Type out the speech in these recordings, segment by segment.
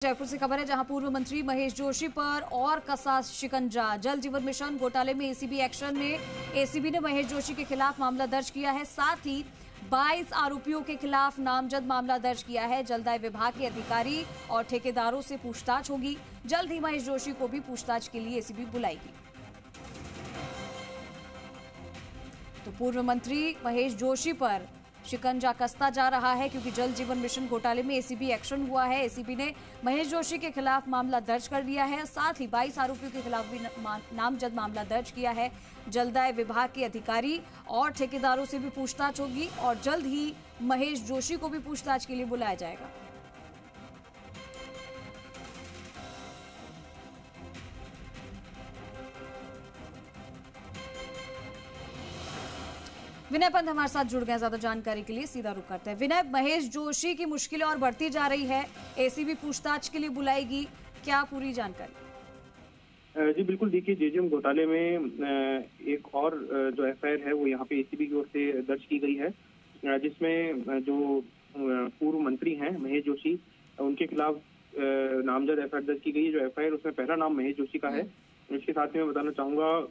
जयपुर से खबर है जहां पूर्व मंत्री महेश जोशी पर और कसा शिकंजा। जल जीवन मिशन घोटाले में एसीबी एक्शन में एसीबी ने महेश जोशी के खिलाफ मामला दर्ज किया है। साथ ही 22 आरोपियों के खिलाफ नामजद मामला दर्ज किया है। जलदाय विभाग के अधिकारी और ठेकेदारों से पूछताछ होगी। जल्द ही महेश जोशी को भी पूछताछ के लिए एसीबी बुलाएगी। तो पूर्व मंत्री महेश जोशी पर शिकंजा कसता जा रहा है क्योंकि जल जीवन मिशन घोटाले में एसीबी एक्शन हुआ है। एसीबी ने महेश जोशी के खिलाफ मामला दर्ज कर लिया है। साथ ही 22 आरोपियों के खिलाफ भी नामजद मामला दर्ज किया है। जलदाय विभाग के अधिकारी और ठेकेदारों से भी पूछताछ होगी और जल्द ही महेश जोशी को भी पूछताछ के लिए बुलाया जाएगा। विनय पंत हमारे साथ जुड़ गए ज्यादा जानकारी के लिए। सीधा रुख करते हैं। विनय, महेश जोशी की मुश्किलें और बढ़ती जा रही है, एसीबी पूछताछ के लिए बुलाएगी, क्या पूरी जानकारी? जी बिल्कुल, देखिए जेजेएम घोटाले में एक और जो एफआईआर है वो यहाँ पे एसीबी की ओर से दर्ज की गई है, जिसमें जो पूर्व मंत्री हैं महेश जोशी, उनके खिलाफ नामजद एफआईआर दर्ज की गई है। जो एफआईआर उसमें पहला नाम महेश जोशी का है। इसके साथ ही मैं बताना चाहूंगा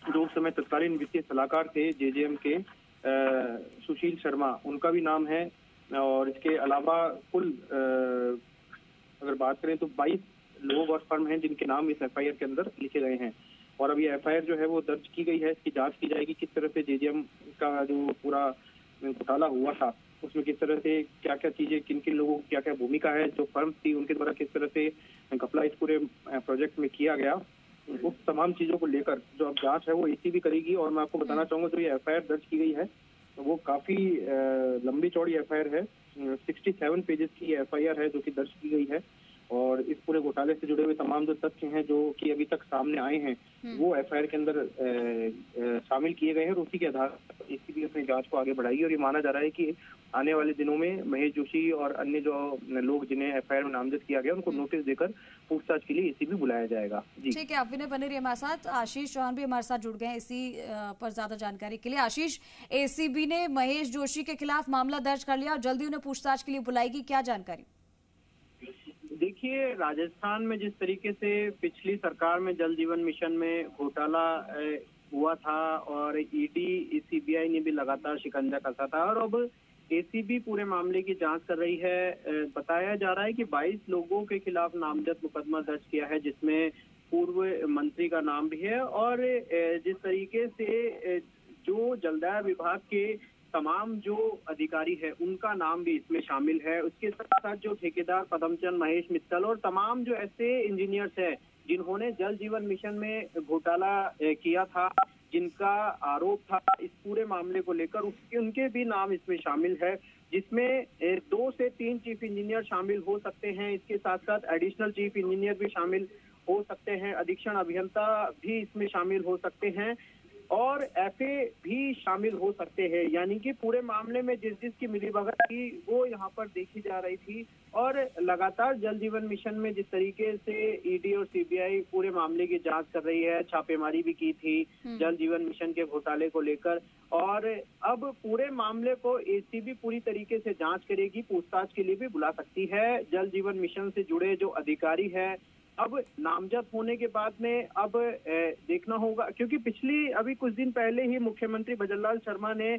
जो उस समय तत्कालीन वित्तीय सलाहकार थे जेजेएम के सुशील शर्मा, उनका भी नाम है। और इसके अलावा कुल अगर बात करें तो 22 लोग और फर्म हैं जिनके नाम इस एफआईआर के अंदर लिखे गए हैं। और अब ये एफआईआर जो है वो दर्ज की गई है। इसकी जांच की जाएगी किस तरह से जेजेएम का जो पूरा घोटाला हुआ था उसमें किस तरह से क्या क्या चीजें, किन किन लोगों की क्या क्या भूमिका है, जो फर्म थी उनके द्वारा किस तरह से घपला इस पूरे प्रोजेक्ट में किया गया, उस तमाम चीजों को लेकर जो अब जांच है वो एसीबी करेगी। और मैं आपको बताना चाहूंगा जो ये एफआईआर दर्ज की गई है वो काफी लंबी चौड़ी एफआईआर है। 67 पेजेस की एफआईआर है जो कि दर्ज की गई है। और इस पूरे घोटाले से जुड़े हुए तमाम जो तथ्य हैं जो कि अभी तक सामने आए हैं वो एफआईआर के अंदर शामिल किए गए हैं। और उसी के आधार पर एसीबी अपनी जांच को आगे बढ़ाएगी। और ये माना जा रहा है कि आने वाले दिनों में महेश जोशी और अन्य जो लोग जिन्हें एफआईआर में नामजद किया गया उनको नोटिस देकर पूछताछ के लिए एसीबी बुलाया जाएगा। जी ठीक है, आप विनय बने रहिए हमारे साथ। आशीष चौहान भी हमारे साथ जुड़ गए हैं इसी पर ज्यादा जानकारी के लिए। आशीष, एसीबी ने महेश जोशी के खिलाफ मामला दर्ज कर लिया और जल्दी उन्हें पूछताछ के लिए बुलाएगी, क्या जानकारी? देखिए, राजस्थान में जिस तरीके से पिछली सरकार में जल जीवन मिशन में घोटाला हुआ था और ईडी सीबीआई ने भी लगातार शिकंजा कसा था और अब एसीबी पूरे मामले की जांच कर रही है। बताया जा रहा है कि 22 लोगों के खिलाफ नामजद मुकदमा दर्ज किया है जिसमें पूर्व मंत्री का नाम भी है। और जिस तरीके से जो जलदाय विभाग के तमाम जो अधिकारी है उनका नाम भी इसमें शामिल है। उसके साथ साथ जो ठेकेदार पदमचंद, महेश मित्तल और तमाम जो ऐसे इंजीनियर्स हैं जिन्होंने जल जीवन मिशन में घोटाला किया था, जिनका आरोप था इस पूरे मामले को लेकर, उनके भी नाम इसमें शामिल है, जिसमें 2 से 3 चीफ इंजीनियर शामिल हो सकते हैं। इसके साथ साथ एडिशनल चीफ इंजीनियर भी शामिल हो सकते हैं, अधीक्षण अभियंता भी इसमें शामिल हो सकते हैं और एफए भी शामिल हो सकते हैं। यानी कि पूरे मामले में जिस जिसकी मिलीभगत थी वो यहाँ पर देखी जा रही थी। और लगातार जल जीवन मिशन में जिस तरीके से ईडी और सीबीआई पूरे मामले की जांच कर रही है, छापेमारी भी की थी जल जीवन मिशन के घोटाले को लेकर, और अब पूरे मामले को एसीबी पूरी तरीके से जांच करेगी, पूछताछ के लिए भी बुला सकती है। जल जीवन मिशन से जुड़े जो अधिकारी है अब नामजद होने के बाद में अब देखना होगा, क्योंकि अभी कुछ दिन पहले ही मुख्यमंत्री भजनलाल शर्मा ने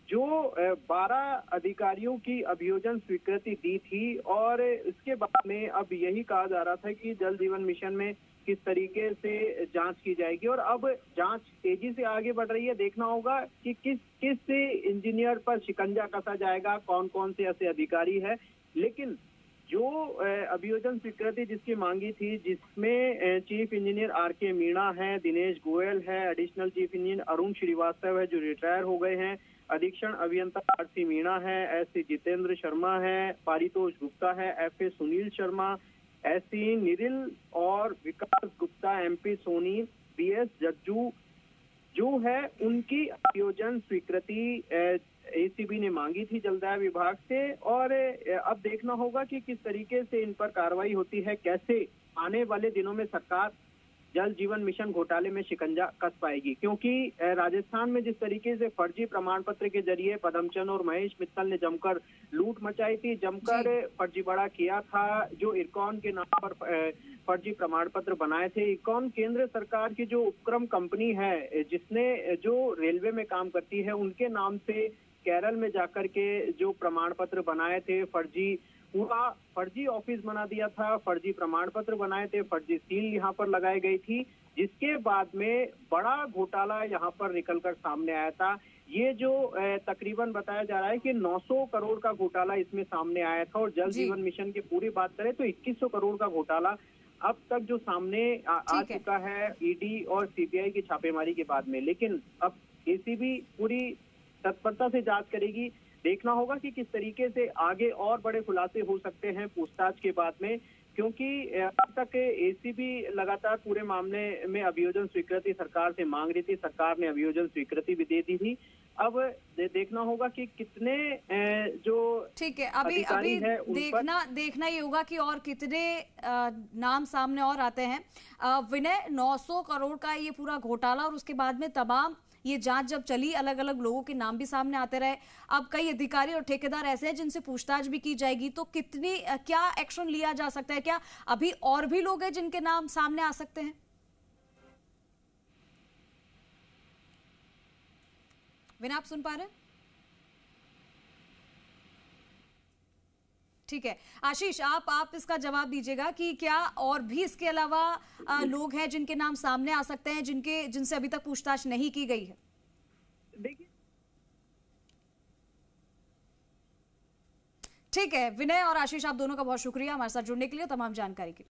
जो 12 अधिकारियों की अभियोजन स्वीकृति दी थी और इसके बाद में अब यही कहा जा रहा था कि जल जीवन मिशन में किस तरीके से जांच की जाएगी। और अब जांच तेजी से आगे बढ़ रही है। देखना होगा कि किस इंजीनियर पर शिकंजा कसा जाएगा, कौन कौन से ऐसे अधिकारी है। लेकिन जो अभियोजन स्वीकृति जिसकी मांगी थी, जिसमें चीफ इंजीनियर आरके मीणा है, दिनेश गोयल है, additional chief engineer Arun Srivastava है जो रिटायर हो गए हैं, अधीक्षण अभियंता आरसी मीणा है, एससी जितेंद्र शर्मा है, पारितोष गुप्ता है, एफए सुनील शर्मा, एससी निरिल और विकास गुप्ता, एमपी सोनी, बीएस जज्जू जो है उनकी अभियोजन स्वीकृति एसीबी ने मांगी थी जलदाय विभाग से। और अब देखना होगा कि किस तरीके से इन पर कार्रवाई होती है, कैसे आने वाले दिनों में सरकार जल जीवन मिशन घोटाले में शिकंजा कस पाएगी, क्योंकि राजस्थान में जिस तरीके से फर्जी प्रमाण पत्र के जरिए पदमचंद और महेश मित्तल ने जमकर लूट मचाई थी, जमकर फर्जीवाड़ा किया था, जो इरकॉन के नाम पर फर्जी प्रमाण पत्र बनाए थे। इरकॉन केंद्र सरकार की जो उपक्रम कंपनी है, जिसने जो रेलवे में काम करती है, उनके नाम से केरल में जाकर के जो प्रमाण पत्र बनाए थे, पूरा फर्जी ऑफिस बना दिया था, फर्जी प्रमाण पत्र बनाए थे, फर्जी सील यहाँ पर लगाई गई थी, जिसके बाद में बड़ा घोटाला यहाँ पर निकलकर सामने आया था। ये जो तकरीबन बताया जा रहा है कि 900 करोड़ का घोटाला इसमें सामने आया था, और जल जीवन मिशन की पूरी बात करें तो 2100 करोड़ का घोटाला अब तक जो सामने आ चुका है ईडी और सीबीआई की छापेमारी के बाद में। लेकिन अब एसीबी पूरी तत्परता से जांच करेगी। देखना होगा कि किस तरीके से आगे और बड़े खुलासे हो सकते हैं पूछताछ के बाद में, क्योंकि अब तक एसीबी लगातार पूरे मामले में अभियोजन स्वीकृति सरकार से मांग रही थी। सरकार ने अभियोजन स्वीकृति भी दे दी थी। अब देखना होगा कि कितने जो ठीक है, अभी देखना ये होगा कि और कितने नाम सामने और आते हैं। विनय, 900 करोड़ का ये पूरा घोटाला और उसके बाद में तमाम ये जांच जब चली, अलग अलग लोगों के नाम भी सामने आते रहे। अब कई अधिकारी और ठेकेदार ऐसे हैं जिनसे पूछताछ भी की जाएगी, तो क्या एक्शन लिया जा सकता है? क्या अभी और भी लोग हैं जिनके नाम सामने आ सकते हैं? विनय, आप सुन पा रहे हैं? ठीक है, आशीष आप इसका जवाब दीजिएगा कि क्या और भी इसके अलावा लोग हैं जिनके नाम सामने आ सकते हैं, जिनसे अभी तक पूछताछ नहीं की गई है? देखिए, ठीक है विनय और आशीष, आप दोनों का बहुत शुक्रिया हमारे साथ जुड़ने के लिए, तमाम जानकारी के लिए।